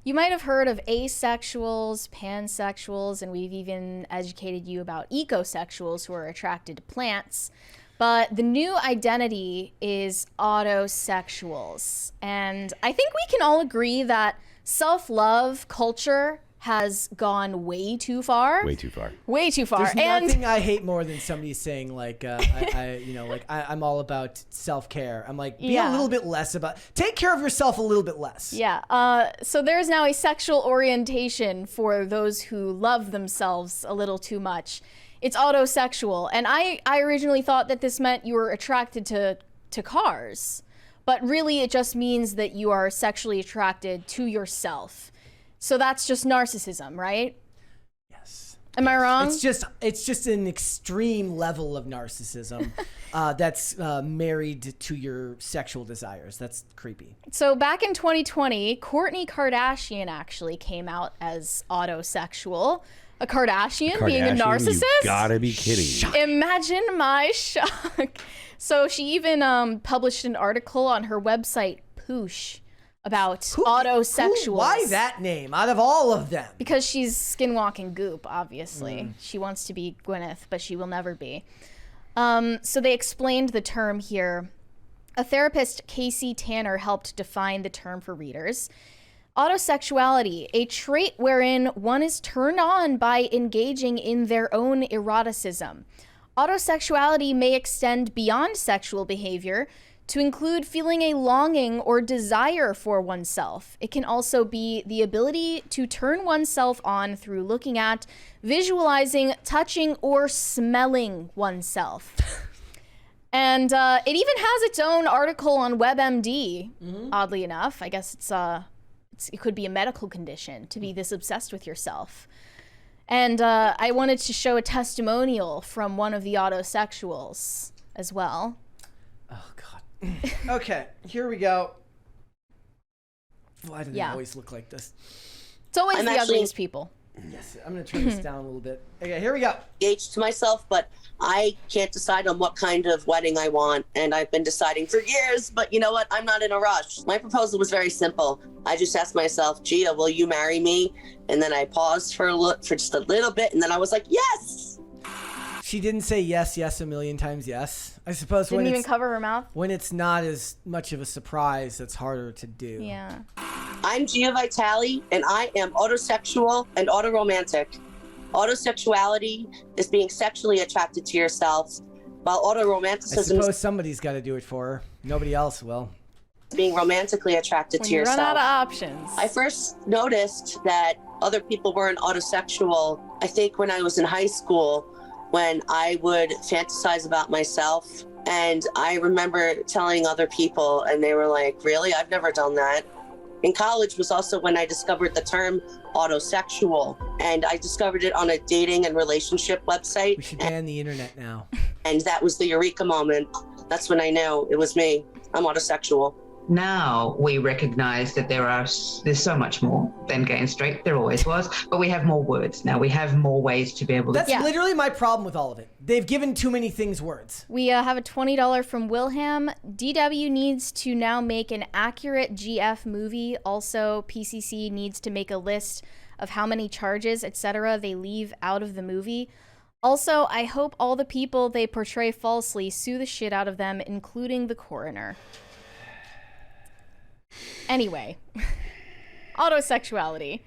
You might have heard of asexuals, pansexuals, and we've even educated you about ecosexuals who are attracted to plants. But the new identity is autosexuals. And I think we can all agree that self-love culture has gone way too far. Way too far. Way too far. There's nothing I hate more than somebody saying like, I'm all about self-care. I'm like, be a little bit less about, take care of yourself a little bit less. Yeah. So there's now a sexual orientation for those who love themselves a little too much. It's autosexual. And I originally thought that this meant you were attracted to cars, but really it just means that you are sexually attracted to yourself. So that's just narcissism, right? Yes. Am I wrong? It's just an extreme level of narcissism that's married to your sexual desires. That's creepy. So back in 2020, Kourtney Kardashian actually came out as autosexual. A Kardashian being a narcissist? You gotta be kidding. Imagine my shock. So she even published an article on her website, Poosh, about autosexuals. Why that name out of all of them? Because she's skinwalking goop, obviously. She wants to be Gwyneth, but she will never be. So they explained the term here. A therapist, Casey Tanner, helped define the term for readers. Autosexuality, a trait wherein one is turned on by engaging in their own eroticism. Autosexuality may extend beyond sexual behavior to include feeling a longing or desire for oneself. It can also be the ability to turn oneself on through looking at, visualizing, touching, or smelling oneself. And it even has its own article on WebMD, oddly enough. I guess it could be a medical condition to be this obsessed with yourself. And I wanted to show a testimonial from one of the autosexuals as well. Oh, God. Okay, here we go. Why do they always look like this? It's always the ugliest people. Yes, I'm going to turn this down a little bit. Okay, here we go. Engaged to myself, but I can't decide on what kind of wedding I want, and I've been deciding for years, but you know what? I'm not in a rush. My proposal was very simple. I just asked myself, Gia, will you marry me? And then I paused for just a little bit, and then I was like, yes! She didn't say yes a million times yes. I suppose Didn't even cover her mouth? When it's not as much of a surprise, it's harder to do. Yeah. I'm Gia Vitale, and I am autosexual and autoromantic. Autosexuality is being sexually attracted to yourself, while autoromanticism I suppose somebody's got to do it for her. Nobody else will. Being romantically attracted to yourself. Run out of options. I first noticed that other people weren't autosexual, I think when I was in high school, when I would fantasize about myself. And I remember telling other people, and they were like, really? I've never done that. In college was also when I discovered the term autosexual, and I discovered it on a dating and relationship website. We should ban the internet now. And that was the eureka moment. That's when I knew it was me. I'm autosexual. Now we recognize that there's so much more than gay and straight. There always was, but we have more words now. We have more ways to be able to. That's literally my problem with all of it. They've given too many things words. We have a $20 from Wilhelm. DW needs to now make an accurate GF movie. Also, PCC needs to make a list of how many charges, etc. they leave out of the movie. Also, I hope all the people they portray falsely sue the shit out of them, including the coroner. Anyway, autosexuality.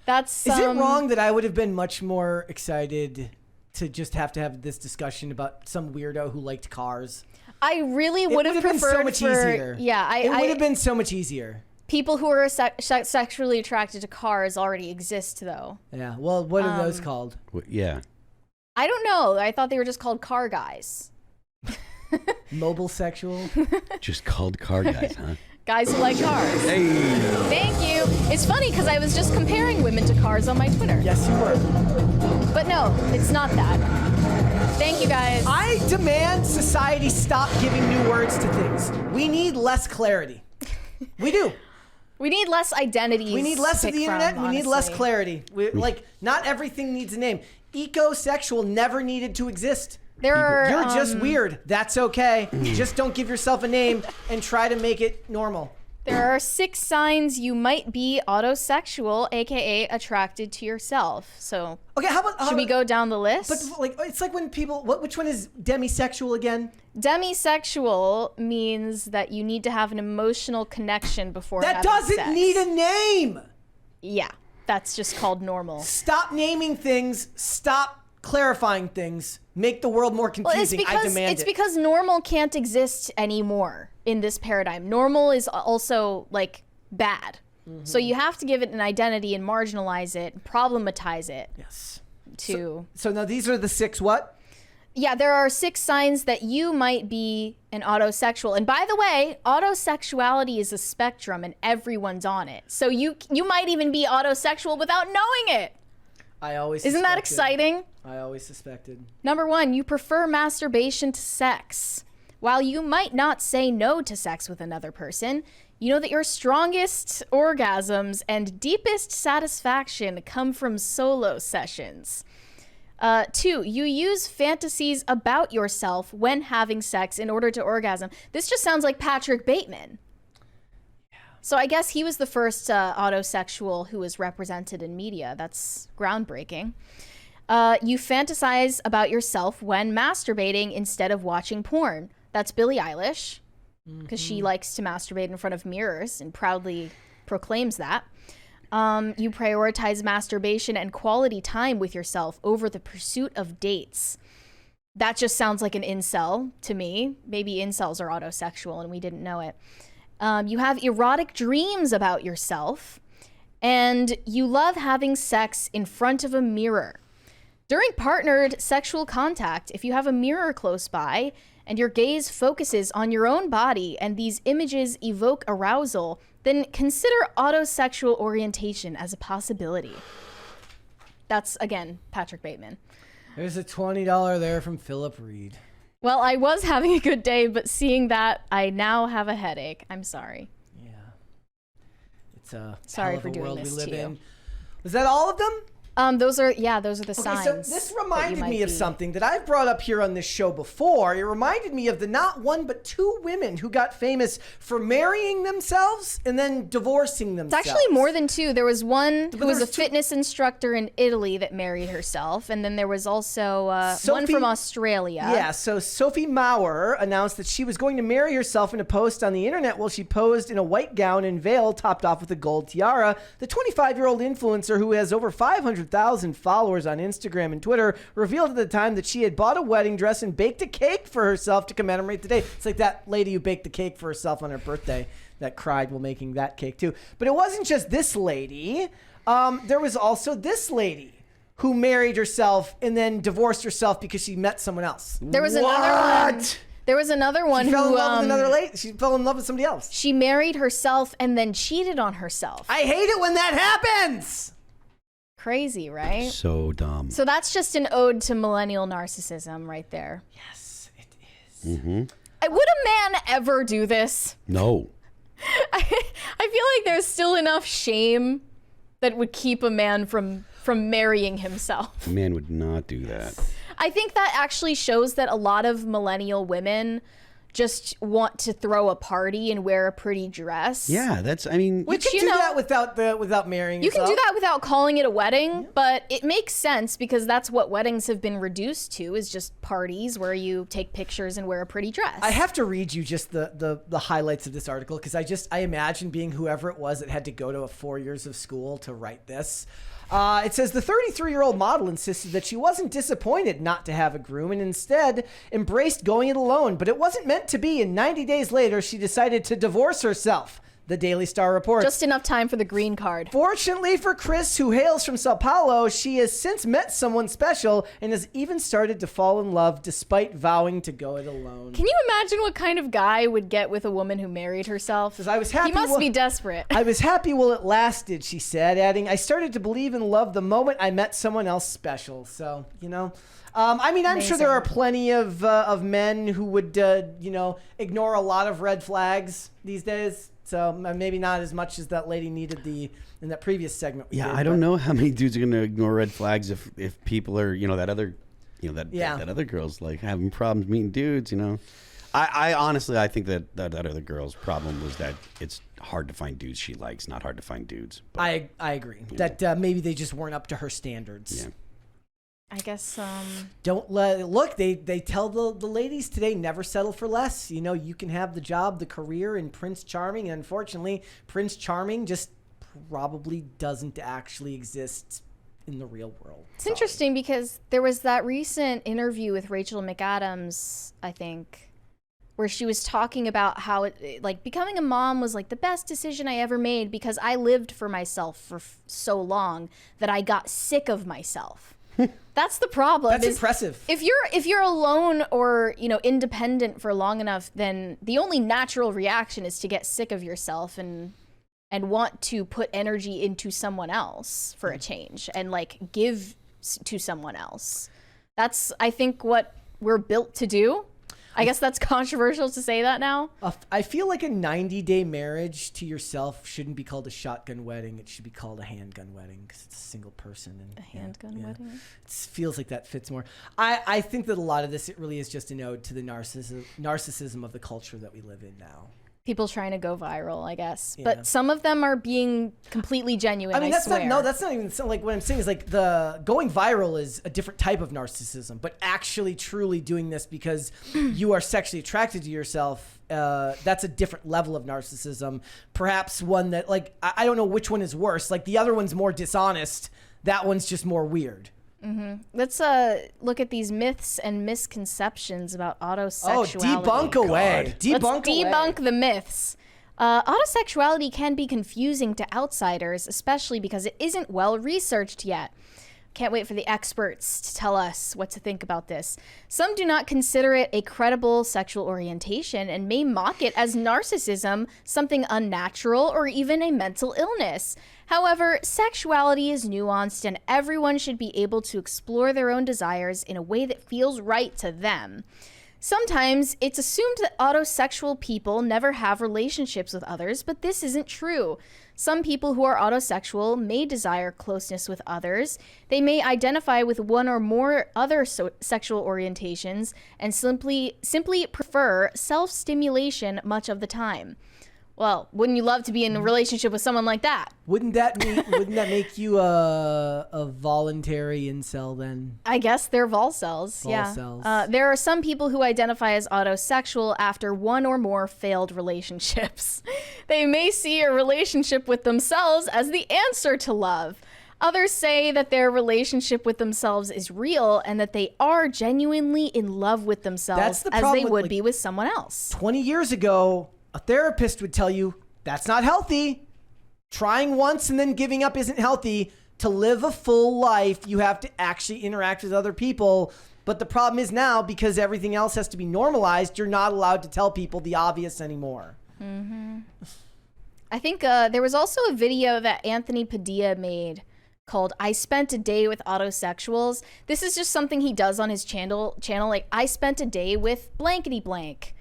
Is it wrong that I would have been much more excited to just have to have this discussion about some weirdo who liked cars? I really would have preferred been so much easier. Yeah, it would have been so much easier. People who are sexually attracted to cars already exist, though. Yeah. Well, what are those called? Yeah. I don't know. I thought they were just called car guys. Mobile sexual? Just called car guys, huh? Guys who like cars. Hey. Thank you. It's funny because I was just comparing women to cars on my Twitter. Yes, you were. But no, it's not that. Thank you, guys. I demand society stop giving new words to things. We need less clarity. We do. We need less identities. We need less of the internet. We need less clarity. Not everything needs a name. Ecosexual never needed to exist. You're just weird. That's okay. Just don't give yourself a name and try to make it normal. There are 6 signs you might be autosexual, aka attracted to yourself. So, Okay, how about should we go down the list? But like, it's like when people. Which one is demisexual again? Demisexual means that you need to have an emotional connection before That having doesn't sex. need a name. Yeah, that's just called normal. Stop naming things. Stop clarifying things. Make the world more confusing. I demand it's it. because normal can't exist anymore in this paradigm. Normal is also like bad. Mm-hmm. So you have to give it an identity and marginalize it, problematize it. Yes. To So now these are the 6 what? Yeah, there are 6 signs that you might be an autosexual. And by the way, autosexuality is a spectrum and everyone's on it. So you might even be autosexual without knowing it. I always Isn't that suspected. exciting? I always suspected. Number 1, you prefer masturbation to sex. While you might not say no to sex with another person, you know that your strongest orgasms and deepest satisfaction come from solo sessions. 2, you use fantasies about yourself when having sex in order to orgasm. This just sounds like Patrick Bateman. So I guess he was the first autosexual who was represented in media. That's groundbreaking. You fantasize about yourself when masturbating instead of watching porn. That's Billie Eilish, because she likes to masturbate in front of mirrors and proudly proclaims that. You prioritize masturbation and quality time with yourself over the pursuit of dates. That just sounds like an incel to me. Maybe incels are autosexual and we didn't know it. You have erotic dreams about yourself, and you love having sex in front of a mirror. During partnered sexual contact, if you have a mirror close by and your gaze focuses on your own body and these images evoke arousal, then consider autosexual orientation as a possibility. That's, again, Patrick Bateman. There's a $20 there from Philip Reed. Well, I was having a good day, but seeing that, I now have a headache. I'm sorry. Yeah. It's a Sorry hell of for a doing world this we live to you. in. Was that all of them? Those are the Okay, signs. so this that you reminded might me of be. something that I've brought up here on this show before. It reminded me of the not one but 2 women who got famous for marrying themselves and then divorcing It's themselves. actually more than 2. There was one who was a there's 2 fitness instructor in Italy that married herself, and then there was also one Sophie- from Australia. Yeah, so Sophie Maurer announced that she was going to marry herself in a post on the internet while she posed in a white gown and veil topped off with a gold tiara. The 25-year-old influencer, who has over 500,000 followers on Instagram and Twitter, revealed at the time that she had bought a wedding dress and baked a cake for herself to commemorate the day. It's like that lady who baked the cake for herself on her birthday that cried while making that cake too. But it wasn't just this lady. There was also this lady who married herself and then divorced herself because she met someone else. There was another one. There was another one She fell who in love with another lady. She fell in love with somebody else. she married herself and then cheated on herself. I hate it when that happens. Crazy, right? So dumb. So that's just an ode to millennial narcissism right there. Yes, it is. Would a man ever do this? No. I feel like there's still enough shame that would keep a man from marrying himself. A man would not do that. I think that actually shows that a lot of millennial women just want to throw a party and wear a pretty dress. Yeah, that's, I mean, Which, You can do that without marrying You can yourself. do that without calling it a wedding, but it makes sense because that's what weddings have been reduced to, is just parties where you take pictures and wear a pretty dress. I have to read you just the highlights of this article because I imagine being whoever it was that had to go to 4 years of school to write this. It says the 33-year-old model insisted that she wasn't disappointed not to have a groom and instead embraced going it alone, but it wasn't meant to be, and 90 days later she decided to divorce herself. The Daily Star reports. Just enough time for the green card. Fortunately for Chris, who hails from Sao Paulo, she has since met someone special and has even started to fall in love despite vowing to go it alone. Can you imagine what kind of guy would get with a woman who married herself? I was happy He must while- be desperate. I was happy while it lasted, she said, adding, I started to believe in love the moment I met someone else special. So, I'm sure there are plenty of men who would, ignore a lot of red flags these days. So maybe not as much as that lady needed in that previous segment. yeah, I don't know how many dudes are going to ignore red flags if people are, that other girl's like having problems meeting dudes, I honestly, I think that other girl's problem was that it's hard to find dudes she likes, not hard to find dudes. But, I agree that maybe they just weren't up to her standards. yeah. I guess Don't look. They tell the ladies today, never settle for less. You know, you can have the job, the career, and Prince Charming. And unfortunately, Prince Charming just probably doesn't actually exist in the real world. it's interesting because there was that recent interview with Rachel McAdams, I think, where she was talking about how like becoming a mom was like the best decision I ever made because I lived for myself for so long that I got sick of myself. That's the problem. That's impressive. If you're alone or, you know, independent for long enough, then the only natural reaction is to get sick of yourself and want to put energy into someone else for a change and like give to someone else. That's, I think, what we're built to do. I guess that's controversial to say that now. I feel like a 90-day marriage to yourself shouldn't be called a shotgun wedding. It should be called a handgun wedding because it's a single person. And A handgun wedding? It feels like that fits more. I think that a lot of this, it really is just an ode to the narcissism of the culture that we live in now. People trying to go viral, I guess. Yeah. But some of them are being completely genuine, I mean, that's swear. that's not even like what I'm saying is like the going viral is a different type of narcissism, but actually truly doing this because you are sexually attracted to yourself, that's a different level of narcissism. Perhaps one that like, I don't know which one is worse. Like the other one's more dishonest. That one's just more weird. Mm-hmm. Let's look at these myths and misconceptions about autosexuality. Oh, debunk away. Let's debunk the myths. Autosexuality can be confusing to outsiders, especially because it isn't well researched yet. Can't wait for the experts to tell us what to think about this. Some do not consider it a credible sexual orientation and may mock it as narcissism, something unnatural, or even a mental illness. However, sexuality is nuanced and everyone should be able to explore their own desires in a way that feels right to them. Sometimes it's assumed that autosexual people never have relationships with others, but this isn't true. Some people who are autosexual may desire closeness with others. They may identify with one or more other sexual orientations and simply prefer self-stimulation much of the time. Well, wouldn't you love to be in a relationship with someone like that? Wouldn't that make you a voluntary incel then? I guess they're volcells. Volcells. There are some people who identify as autosexual after one or more failed relationships. They may see a relationship with themselves as the answer to love. Others say that their relationship with themselves is real and that they are genuinely in love with themselves as they would be with someone else. 20 years ago, a therapist would tell you that's not healthy. Trying once and then giving up isn't healthy. To live a full life, you have to actually interact with other people. But the problem is now, because everything else has to be normalized, you're not allowed to tell people the obvious anymore. Mm-hmm. I think there was also a video that Anthony Padilla made called I Spent a Day with Autosexuals. This is just something he does on his channel like I spent a day with blankety blank.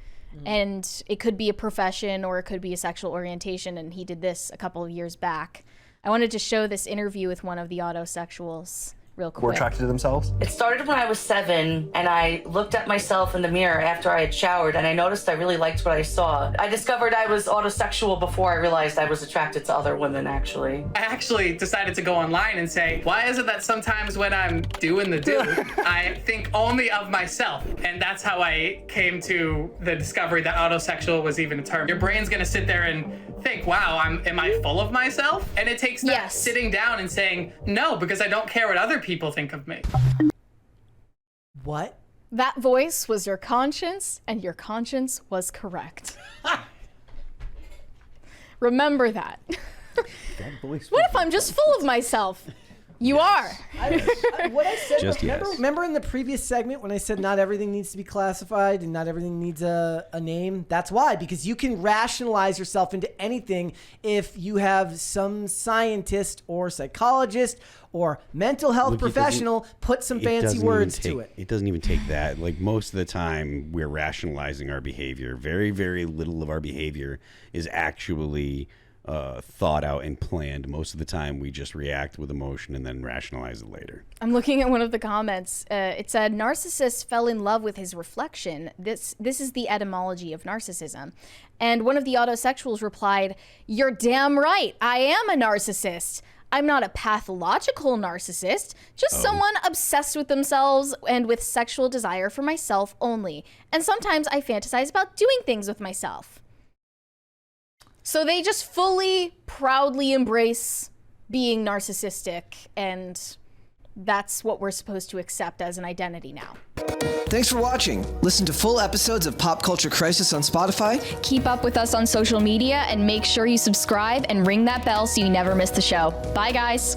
And it could be a profession or it could be a sexual orientation. And he did this a couple of years back. I wanted to show this interview with one of the autosexuals real quick. Were attracted to themselves? It started when I was 7, and I looked at myself in the mirror after I had showered, and I noticed I really liked what I saw. I discovered I was autosexual before I realized I was attracted to other women, actually. I actually decided to go online and say, why is it that sometimes when I'm doing the do, I think only of myself? And that's how I came to the discovery that autosexual was even a term. Your brain's gonna sit there and think, wow, am I full of myself? And it takes that sitting down and saying, no, because I don't care what other people think of me. What? That voice was your conscience, and your conscience was correct. Remember that. What if I'm just full of myself? You are. What I said, Just remember in the previous segment when I said not everything needs to be classified and not everything needs a name? That's why, because you can rationalize yourself into anything if you have some scientist or psychologist or mental health professional put some fancy words to it. It doesn't even take that. Like most of the time, we're rationalizing our behavior. Very, very little of our behavior is actually thought out and planned. Most of the time, we just react with emotion and then rationalize it later. I'm looking at one of the comments. It said, narcissist fell in love with his reflection. This is the etymology of narcissism. And one of the autosexuals replied, you're damn right. I am a narcissist. I'm not a pathological narcissist, just someone obsessed with themselves and with sexual desire for myself only. And sometimes I fantasize about doing things with myself. So they just fully, proudly embrace being narcissistic, and that's what we're supposed to accept as an identity now. Thanks for watching. Listen to full episodes of Pop Culture Crisis on Spotify. Keep up with us on social media and make sure you subscribe and ring that bell so you never miss the show. Bye, guys.